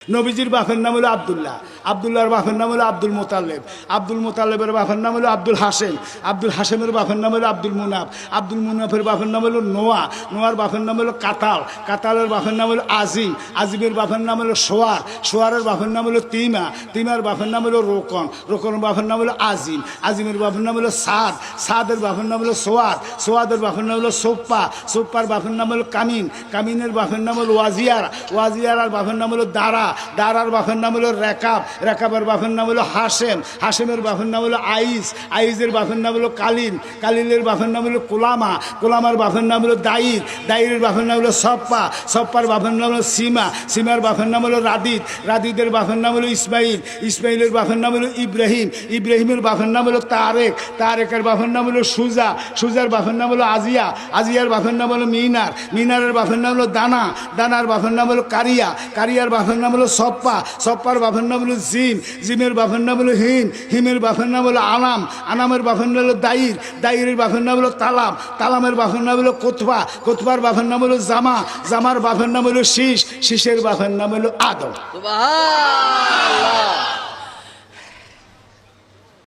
নবীজির বাপের নাম হলো আব্দুল্লাহ, আব্দুল্লাহর বাপের নাম হলো আব্দুল মোতালেব, আব্দুল মোতালেবের বাপের নাম হলো আব্দুল হাসেম, আব্দুল হাসেমের বাপের নাম হলো আব্দুল মুনাফ, আব্দুল মুনাফের বাপের নাম হলো নোয়া, নোয়ার বাপের নাম হলো কাতাল, কাতালের বাপের নাম হলো আজিম, আজিমের বাপের নাম হলো সোয়ার, সোয়ারের বাপের নাম হলো তিমা, তিমার বাপের নাম হলো রোকন, রোকনের বাপের নাম হলো আজিম, আজিমের বাপের নাম হলো সাদ, সাদের বাপের নাম হলো সোয়াদ, সোয়াদের বাপের নাম হলো সোপ্পা, সোপ্পার বাপের নাম হলো কামিন, কামিনের বাপের নাম হলো ওয়াজিয়ার, ওয়াজিয়ার বাপের নাম হলো দারা, দারার বাপের নাম হলো রেকাব, রেকাবের বাপের নাম হলো হাসেম, হাসেমের বাপের নাম হলো আইস, আইসের বাপের নাম হলো কালিন, কালিনের বাপের নাম হলো কোলামা, কোলামার বাপের নাম হলো দাইর, দাইরের বাপের নাম হলো সপ্পা, সপ্পার বাপের নাম হলো সীমা, সীমার বাপের নাম হলো রাদিদ, রাদিদের বাপের নাম হলো ইসমাইল, ইসমাইলের বাপের নাম হলো ইব্রাহিম, ইব্রাহিমের বাপের নাম হলো তারেক, তারেকের বাপের নাম হলো সুজা, সুজার বাপের নাম হলো আজিয়া, আজিয়ার বাপের নাম হলো মিনার, মিনারের বাপের নাম হলো দানা, দানার বাপের নাম হলো কারিয়া, কারিয়ার বাপের নাম হলো সপ্পা, সপ্পার বাপের নাম হলো জিম, জিমের বাপের নাম হলো হিম, হিমের বাপের নাম হলো আনাম, আনামের বাপের নাম হলো দাইর, দাইরের বাপের নাম হলো তালাম, তালামের বাপের নাম হলো কোতবা, কোতবার বাপের নাম হলো জামা, জামার বাপের নাম হলো শীষ, শীষের বাপের নাম হলো আদম। সুবহানাল্লাহ।